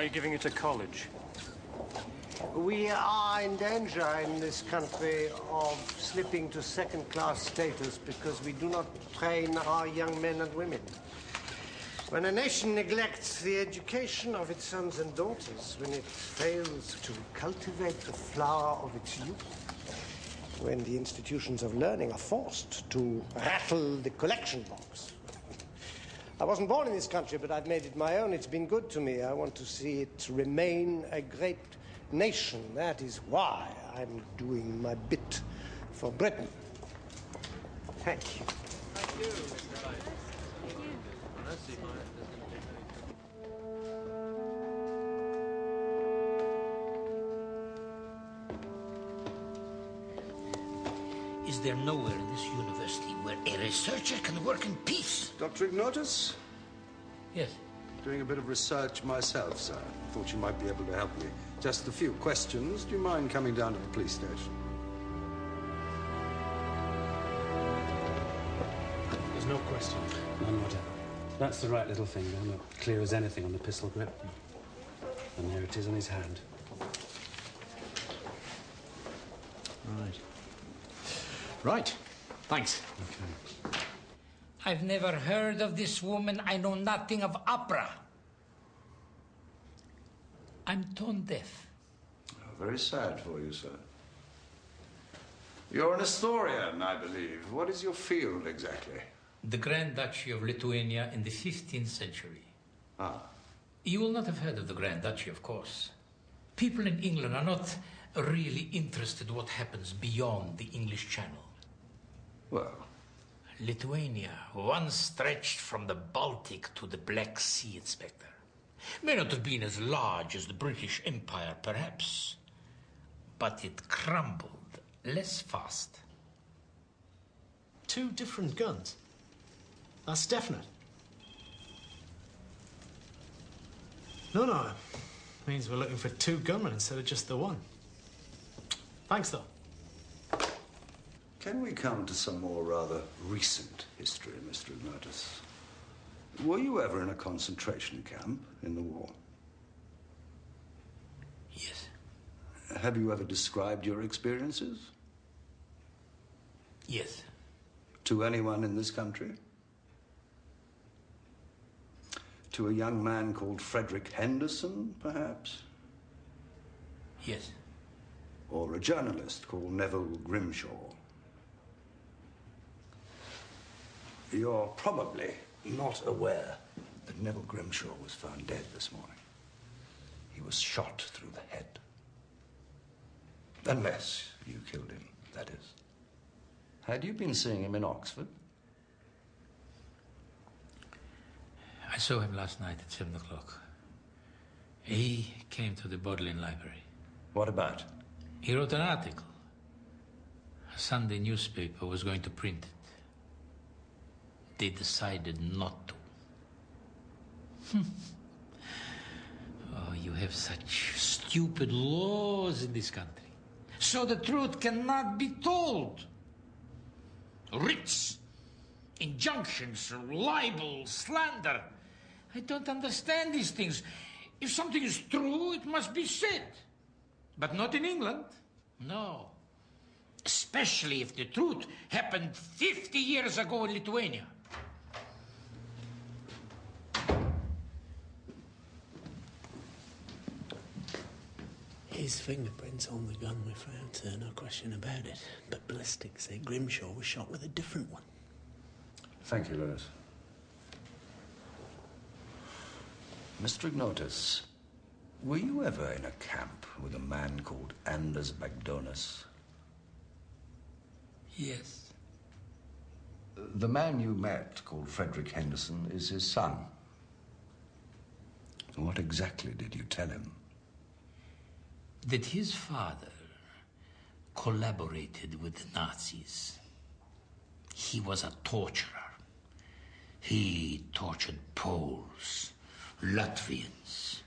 Why are you giving it to college? We are in danger in this country of slipping to second-class status because we do not train our young men and women. When a nation neglects the education of its sons and daughters, when it fails to cultivate the flower of its youth, when the institutions of learning are forced to rattle the collection box. I wasn't born in this country, but I've made it my own. It's been good to me. I want to see it remain a great nation. That is why I'm doing my bit for Britain. Thank you. Thank you, Mr. Light. Is there nowhere in this university where a researcher can work in peace? Dr. I.M.T.O.T.G? Yes. Doing a bit of research myself, sir. Thought you might be able to help me. Just a few questions. Do you mind coming down to the police station? There's no question. None whatever. That's the right little finger, not clear as anything on the pistol grip. And there it is on his hand. Right. Right. Thanks. Okay. I've never heard of this woman. I know nothing of opera. I'm tone deaf. Oh, very sad for you, sir. You're an historian, I believe. What is your field, exactly? The Grand Duchy of Lithuania in the 15th century. Ah. You will not have heard of the Grand Duchy, of course. People in England are not really interested in what happens beyond the English Channel. Well? Lithuania once stretched from the Baltic to the Black Sea, Inspector. May not have been as large as the British Empire, perhaps, but it crumbled less fast. 2 different guns. That's definite. No, it means we're looking for 2 gunmen instead of just the one. Thanks, though. Can we come to some more rather recent history, Mr. I.M.T.O.T.G? Were you ever in a concentration camp in the war? Yes. Have you ever described your experiences? Yes. To anyone in this country? To a young man called Frederick Henderson, perhaps? Yes. Or a journalist called Neville Grimshaw? You're probably not aware that Neville Grimshaw was found dead this morning. He was shot through the head. Unless you killed him, that is. Had you been seeing him in Oxford? I saw him last night at 7 o'clock. He came to the Bodleian Library. What about? He wrote an article. A Sunday newspaper was going to print it. They decided not to. Oh, you have such stupid laws in this country. So the truth cannot be told. Writs, injunctions, libel, slander. I don't understand these things. If something is true, it must be said. But not in England. No. Especially if the truth happened 50 years ago in Lithuania. His fingerprints on the gun we found, sir, no question about it. But ballistics say Grimshaw was shot with a different one. Thank you, Lewis. Mr. Ignotus, were you ever in a camp with a man called Anders Bagdonis? Yes. The man you met, called Frederick Henderson, is his son. What exactly did you tell him? That his father collaborated with the Nazis. He was a torturer. He tortured Poles, Latvians,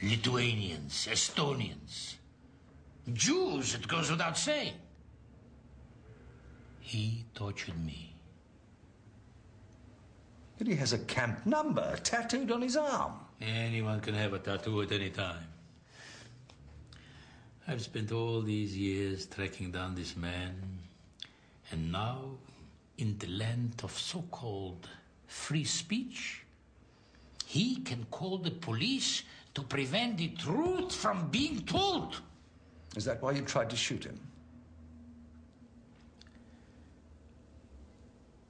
Lithuanians, Estonians, Jews, it goes without saying. He tortured me. But he has a camp number tattooed on his arm. Anyone can have a tattoo at any time. I've spent all these years tracking down this man, and now, in the land of so-called free speech, he can call the police to prevent the truth from being told. Is that why you tried to shoot him?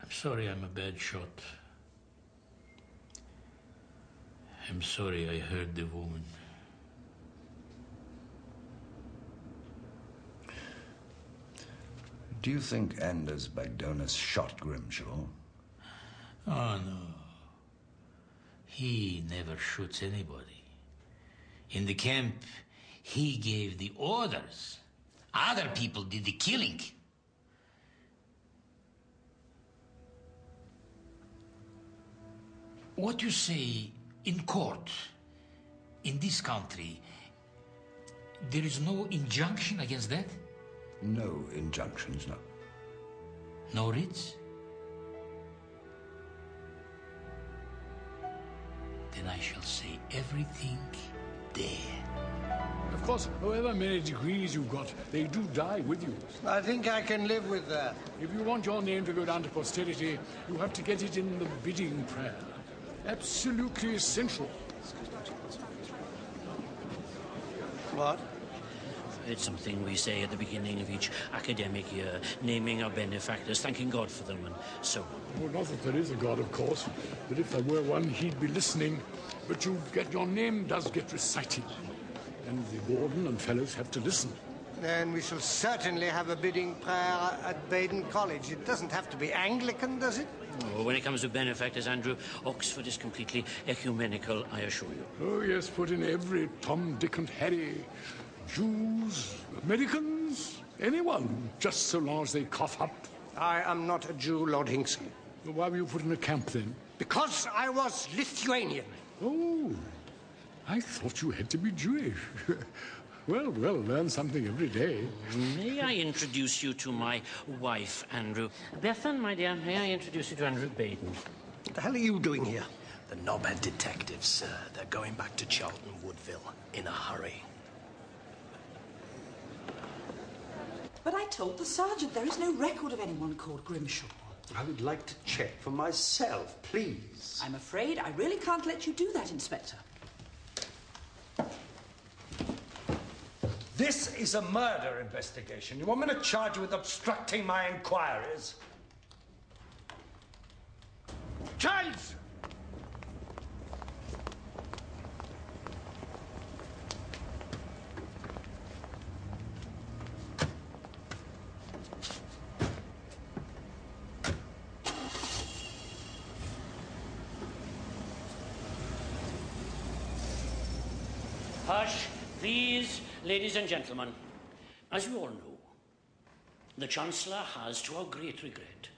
I'm sorry I'm a bad shot. I'm sorry I hurt the woman. Do you think Anders Bagdonis shot Grimshaw? Oh, no. He never shoots anybody. In the camp, he gave the orders. Other people did the killing. What you say in court, in this country, there is no injunction against that? No injunctions, no. No writs? Then I shall say everything there. Of course, however many degrees you've got, they do die with you. I think I can live with that. If you want your name to go down to posterity, you have to get it in the bidding prayer. Absolutely essential. What? It's something we say at the beginning of each academic year, naming our benefactors, thanking God for them, and so on. Well, not that there is a God, of course, but if there were one, he'd be listening. But your name does get recited, and the warden and fellows have to listen. Then we shall certainly have a bidding prayer at Baden College. It doesn't have to be Anglican, does it? Oh, when it comes to benefactors, Andrew, Oxford is completely ecumenical, I assure you. Oh, yes, put in every Tom, Dick, and Harry. Jews, Americans, anyone, just so long as they cough up. I am not a Jew, Lord Hinksley. Well, why were you put in a camp, then? Because I was Lithuanian. Oh, I thought you had to be Jewish. Well, learn something every day. May I introduce you to my wife, Andrew? Bethan, my dear, may I introduce you to Andrew Baden? What the hell are you doing here? The knobhead detectives, sir. They're going back to Charlton Woodville in a hurry. But I told the sergeant there is no record of anyone called Grimshaw. I would like to check for myself, please. I'm afraid I really can't let you do that, Inspector. This is a murder investigation. You want me to charge you with obstructing my inquiries? Charles! Hush, please, ladies and gentlemen. As you all know, the Chancellor has, to our great regret,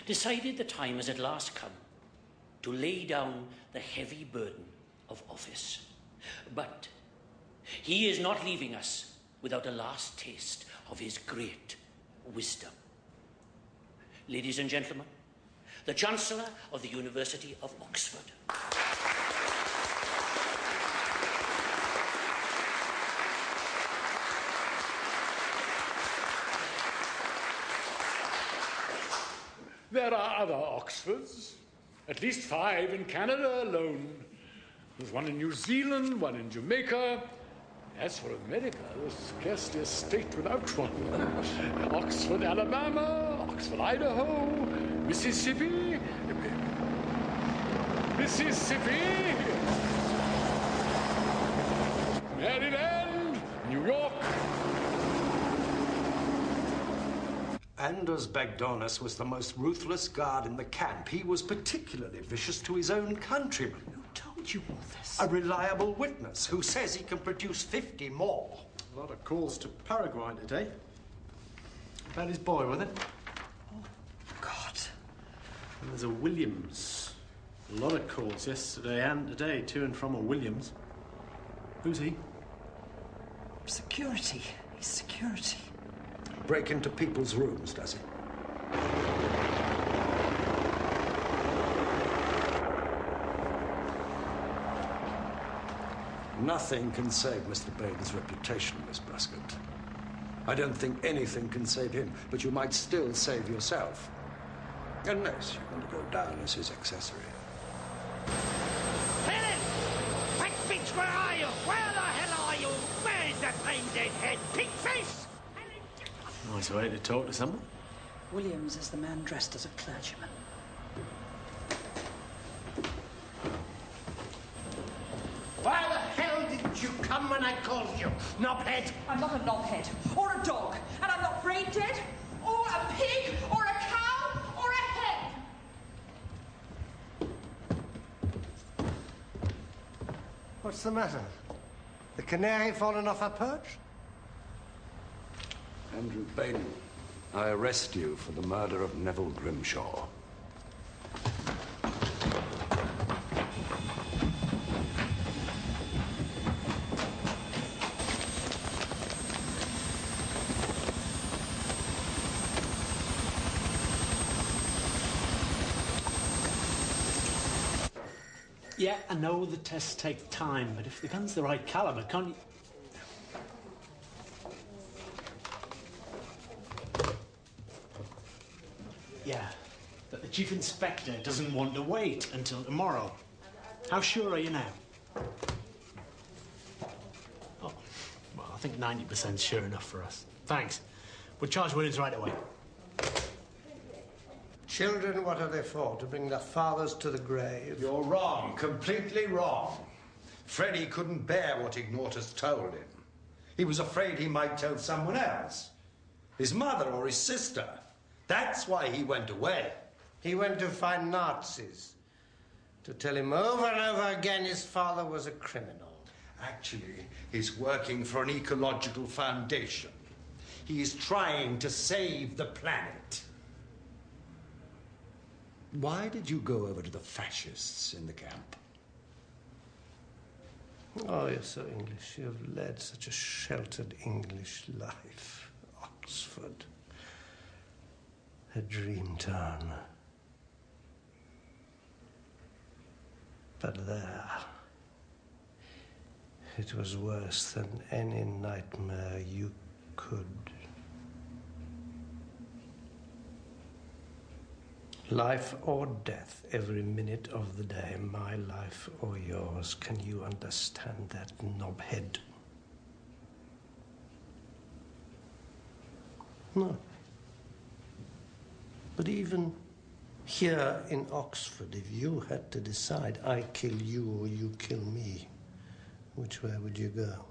decided the time has at last come to lay down the heavy burden of office. But he is not leaving us without a last taste of his great wisdom. Ladies and gentlemen, the Chancellor of the University of Oxford. There are other Oxfords, at least 5 in Canada alone. There's one in New Zealand, one in Jamaica. As for America, there's scarcely a state without one. Oxford, Alabama, Oxford, Idaho, Mississippi, Maryland, New York. Anders Bagdonis was the most ruthless guard in the camp. He was particularly vicious to his own countrymen. Who told you all this? A reliable witness who says he can produce 50 more. A lot of calls to Paraguay today. About his boy, wasn't it? Oh, God. And there's a Williams. A lot of calls yesterday and today to and from a Williams. Who's he? Security. He's security. Break into people's rooms, does he? Nothing can save Mr. Baden's reputation, Miss Bruscott. I don't think anything can save him, but you might still save yourself. Unless you want to go down as his accessory. Helen! Fat bitch, where are you? Where the hell are you? Where's that plain dead head? Pink face! Nice way to talk to someone. Williams is the man dressed as a clergyman. Why the hell didn't you come when I called you, knobhead? I'm not a knobhead, or a dog, and I'm not brain dead, or a pig, or a cow, or a hen. What's the matter? The canary fallen off her perch? Andrew Baden, I arrest you for the murder of Neville Grimshaw. Yeah, I know the tests take time, but if the gun's the right caliber, can't you... Yeah, but the Chief Inspector doesn't want to wait until tomorrow. How sure are you now? Oh, well, I think 90% sure enough for us. Thanks. We'll charge Williams right away. Children, what are they for? To bring their fathers to the grave? You're wrong, completely wrong. Freddie couldn't bear what Ignatius told him. He was afraid he might tell someone else. His mother or his sister. That's why he went away. He went to find Nazis. To tell him over and over again his father was a criminal. Actually, he's working for an ecological foundation. He is trying to save the planet. Why did you go over to the fascists in the camp? Oh, you're so English. You've led such a sheltered English life. Oxford. A dream town. But there, it was worse than any nightmare you could. Life or death, every minute of the day, my life or yours. Can you understand that, knobhead? No. But even here in Oxford, if you had to decide, I kill you or you kill me, which way would you go?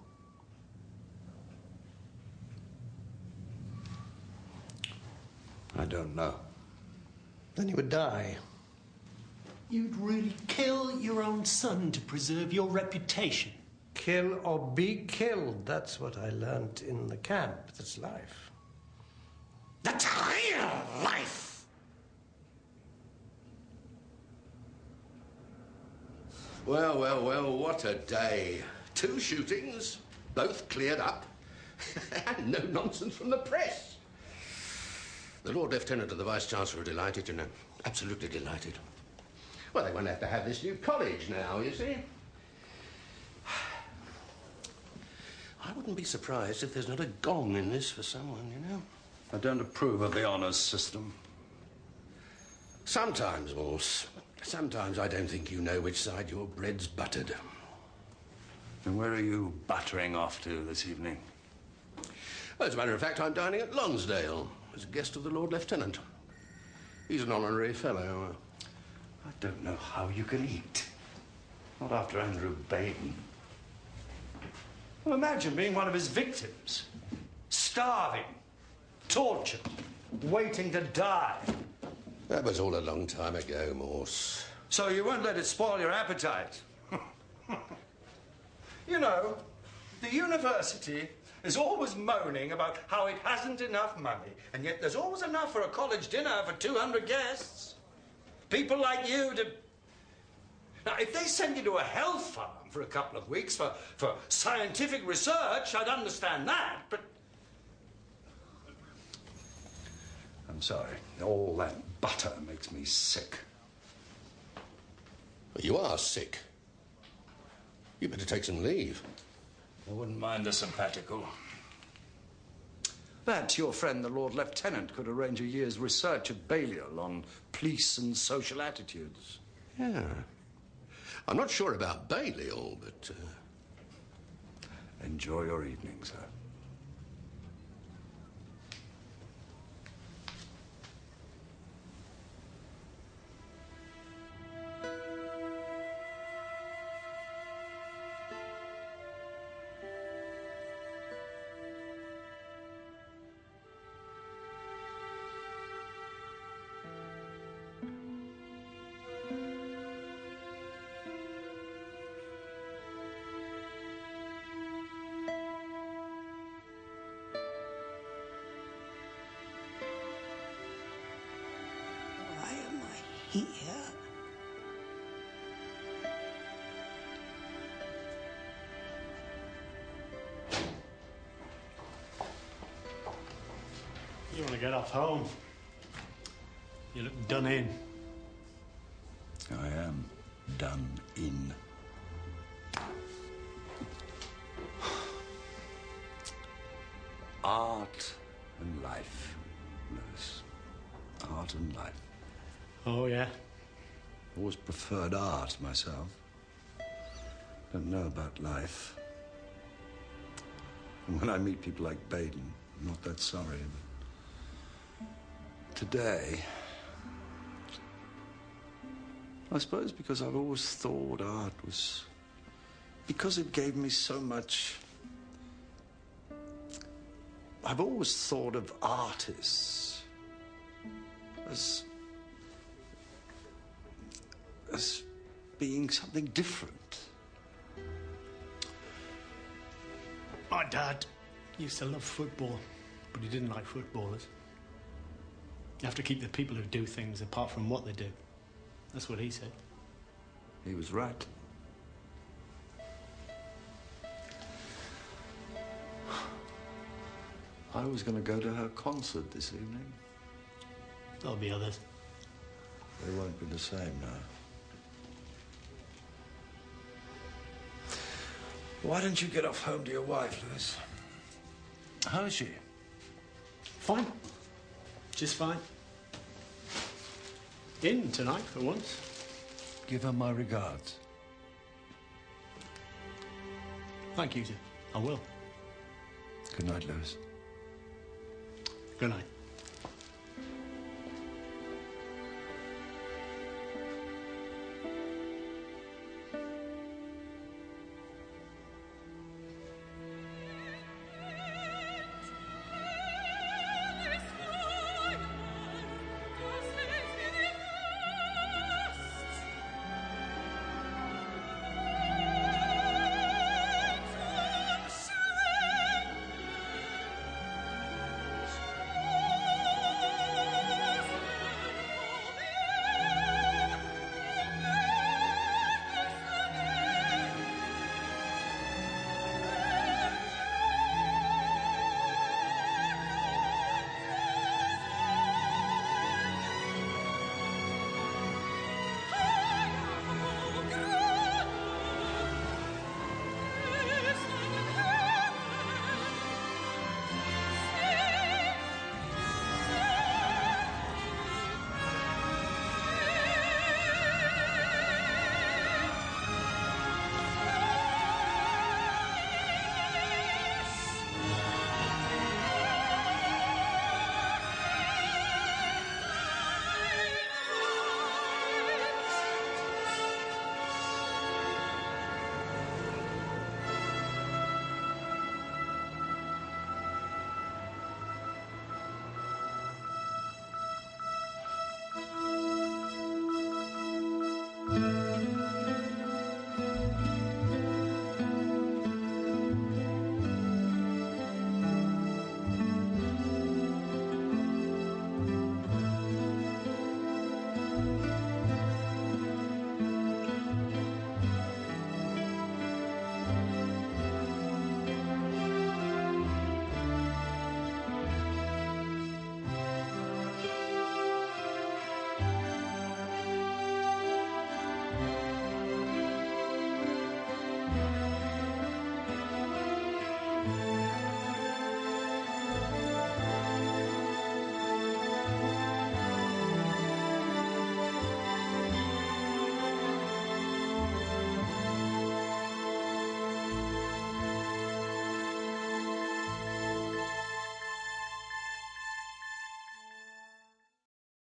I don't know. Then you would die. You'd really kill your own son to preserve your reputation. Kill or be killed. That's what I learned in the camp. That's life. That's real life. Well, well, well, what a day. 2 shootings, both cleared up, and no nonsense from the press. The Lord Lieutenant and the Vice-Chancellor are delighted, you know. Absolutely delighted. Well, they won't have to have this new college now, you see. I wouldn't be surprised if there's not a gong in this for someone, you know. I don't approve of the honours system. Sometimes, Morse. Sometimes I don't think you know which side your bread's buttered. And where are you buttering off to this evening? Well, as a matter of fact, I'm dining at Lonsdale as a guest of the Lord Lieutenant. He's an honorary fellow. I don't know how you can eat. Not after Andrew Baden. Well, imagine being one of his victims. Starving, tortured, waiting to die. That was all a long time ago, Morse. So you won't let it spoil your appetite? You know, the university is always moaning about how it hasn't enough money, and yet there's always enough for a college dinner for 200 guests. People like you to... Now, if they send you to a health farm for a couple of weeks for scientific research, I'd understand that, but... I'm sorry. All that butter makes me sick. You are sick. You better take some leave. I wouldn't mind a sabbatical. Perhaps your friend, the Lord Lieutenant, could arrange a year's research at Balliol on police and social attitudes. Yeah. I'm not sure about Balliol, but... Enjoy your evening, sir. Why am I here? You want to get off home? You look done in. I am done in. Art and life, Lewis. Art and life. Oh, yeah? Always preferred art myself. Don't know about life. And when I meet people like Baden, I'm not that sorry. But today, I suppose because I've always thought art was... Because it gave me so much... I've always thought of artists as being something different. My dad used to love football, but he didn't like footballers. You have to keep the people who do things apart from what they do. That's what he said. He was right. I was going to go to her concert this evening. There'll be others. They won't be the same now. Why don't you get off home to your wife, Lewis? How is she? Fine. Just fine. In tonight, for once. Give her my regards. Thank you, sir. I will. Good night, Lewis. Good night.